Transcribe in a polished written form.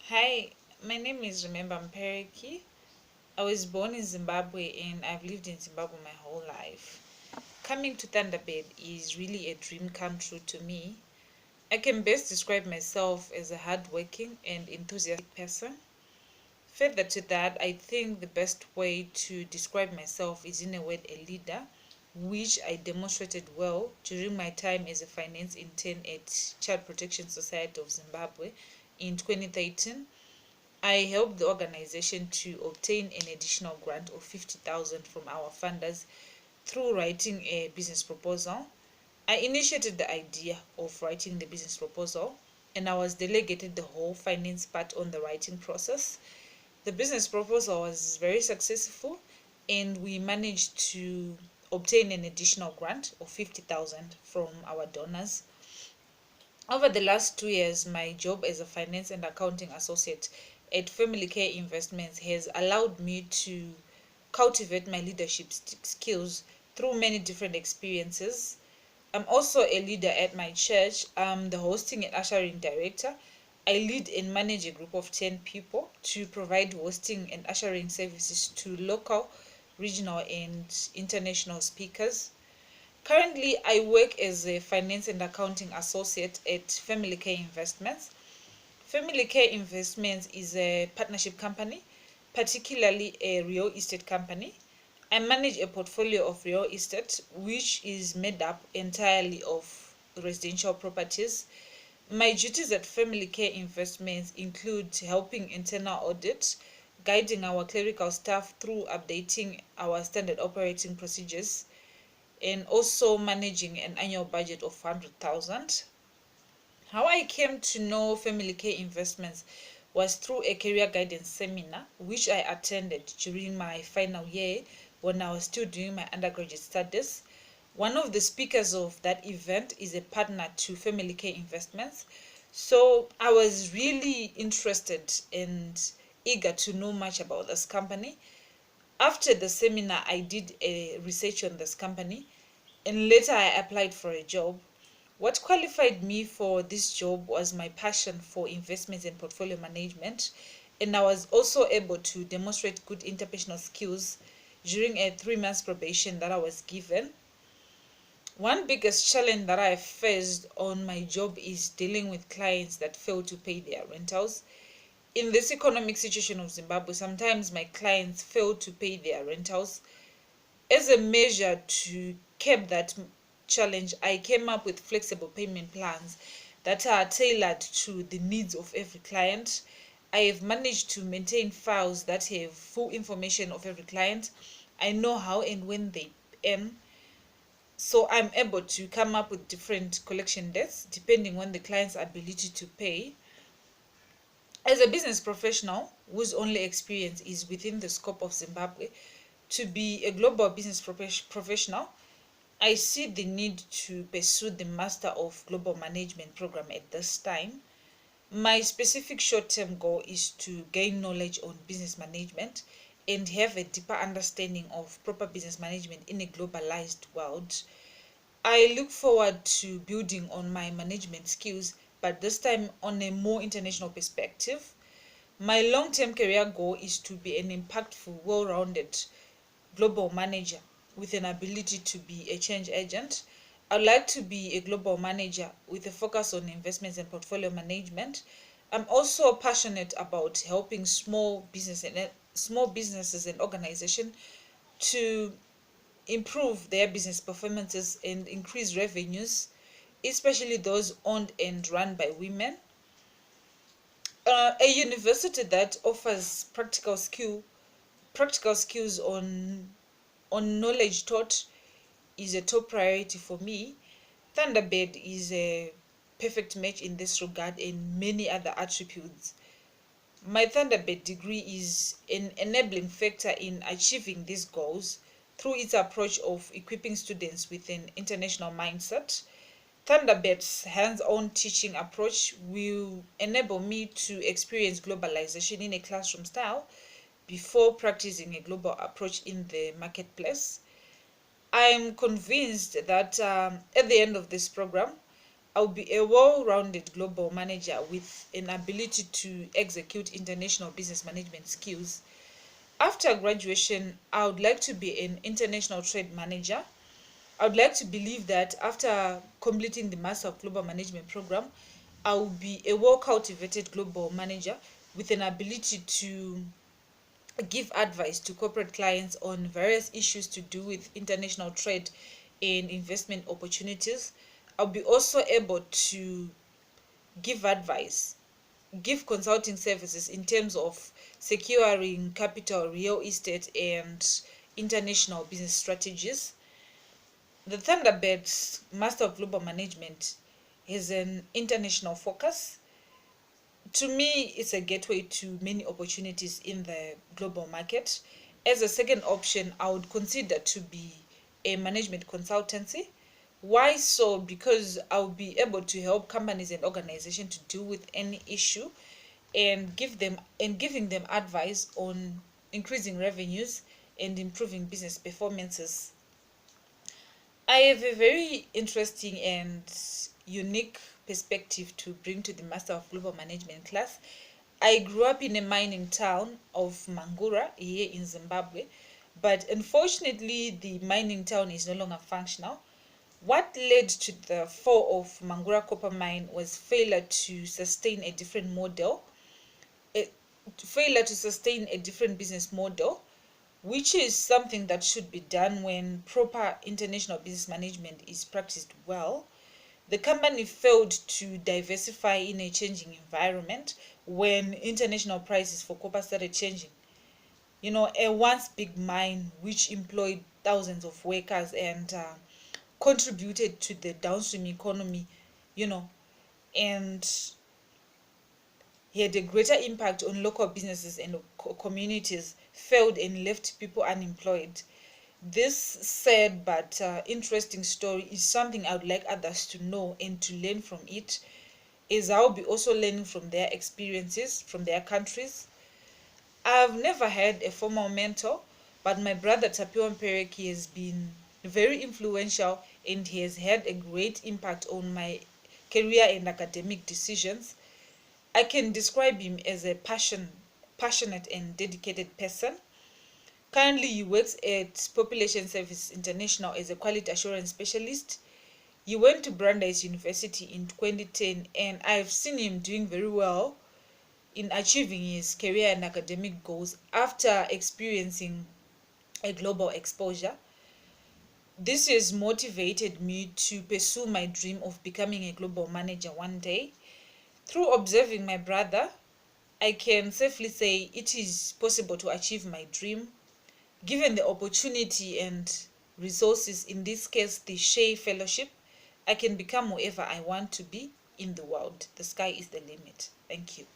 Hi, my name is Mupereki. I was born in Zimbabwe and I've lived in Zimbabwe my whole life. Coming to Thunderbird is really a dream come true to me. I can best describe myself as a hardworking and enthusiastic person. Further to that, I think the best way to describe myself is in a word a leader, which I demonstrated well during my time as a finance intern at Child Protection Society of Zimbabwe in 2013. I helped the organization to obtain an additional grant of 50,000 from our funders through writing a business proposal. I initiated the idea of writing the business proposal and I was delegated the whole finance part on the writing process. The business proposal was very successful and we managed to obtain an additional grant of 50,000 from our donors. Over the last 2 years, my job as a finance and accounting associate at Family Care Investments has allowed me to cultivate my leadership skills through many different experiences. I'm also a leader at my church. I'm the hosting and ushering director. I lead and manage a group of 10 people to provide hosting and ushering services to local, regional, and international speakers. Currently, I work as a finance and accounting associate at Family Care Investments. Family Care Investments is a partnership company, particularly a real estate company. I manage a portfolio of real estate which is made up entirely of residential properties. My duties at Family Care Investments include helping internal audit, guiding our clerical staff through updating our standard operating procedures, and also managing an annual budget of 100,000. How I came to know Family Care Investments was through a career guidance seminar which I attended during my final year when I was still doing my undergraduate studies. One of the speakers of that event is a partner to Family Care Investments. So I was really interested and eager to know much about this company. After the seminar, I did a research on this company and later I applied for a job. What qualified me for this job was my passion for investments and portfolio management, and I was also able to demonstrate good interpersonal skills during a 3 months probation that I was given. One biggest challenge that I faced on my job is dealing with clients that fail to pay their rentals. In this economic situation of Zimbabwe, sometimes my clients fail to pay their rentals. As a measure to curb that challenge, I came up with flexible payment plans that are tailored to the needs of every client. I have managed to maintain files that have full information of every client. I know how and when they earn, so I'm able to come up with different collection dates depending on the client's ability to pay. As a business professional whose only experience is within the scope of Zimbabwe, to be a global business professional, I see the need to pursue the Master of Global Management program at this time. My specific short term goal is to gain knowledge on business management and have a deeper understanding of proper business management in a globalized world. I look forward to building on my management skills, but this time on a more international perspective. My long term career goal is to be an impactful, well rounded global manager with an ability to be a change agent. I'd like to be a global manager with a focus on investments and portfolio management. I'm also passionate about helping small businesses and organizations to improve their business performances and increase revenues, especially those owned and run by women. A university that offers practical skills on knowledge taught is a top priority for me. Thunderbird is a perfect match in this regard and many other attributes. My Thunderbird degree is an enabling factor in achieving these goals through its approach of equipping students with an international mindset. Thunderbird's hands on teaching approach will enable me to experience globalization in a classroom style before practicing a global approach in the marketplace. I'm convinced that at the end of this program, I'll be a well-rounded global manager with an ability to execute international business management skills. After graduation, I would like to be an international trade manager. I would like to believe that after completing the Master of Global Management program, I will be a well-cultivated global manager with an ability to give advice to corporate clients on various issues to do with international trade and investment opportunities. I'll be also able to give advice, give consulting services in terms of securing capital, real estate, and international business strategies. The Thunderbird's Master of Global Management has an international focus. To me, it's a gateway to many opportunities in the global market. As a second option, I would consider to be a management consultancy. Why so? Because I'll be able to help companies and organizations to deal with any issue and giving them advice on increasing revenues and improving business performances. I have a very interesting and unique perspective to bring to the Master of Global Management class. I grew up in a mining town of Mangura here in Zimbabwe, but unfortunately, the mining town is no longer functional. What led to the fall of Mangura copper mine was a failure to sustain a different business model, which is something that should be done when proper international business management is practiced well. The company failed to diversify in a changing environment when international prices for copper started changing. A once big mine which employed thousands of workers and contributed to the downstream economy, you know, and he had a greater impact on local businesses and communities, failed and left people unemployed. This sad but interesting story is something I would like others to know and to learn from it, as I'll be also learning from their experiences, from their countries. I've never had a formal mentor, but my brother Tapio Mupereki has been very influential and he has had a great impact on my career and academic decisions. I can describe him as a passionate and dedicated person. Currently, he works at Population Service International as a quality assurance specialist. He went to Brandeis University in 2010, and I've seen him doing very well in achieving his career and academic goals after experiencing a global exposure. This has motivated me to pursue my dream of becoming a global manager one day. Through observing my brother, I can safely say it is possible to achieve my dream given the opportunity and resources, in this case, the Shea Fellowship. I can become whoever I want to be in the world. The sky is the limit. Thank you.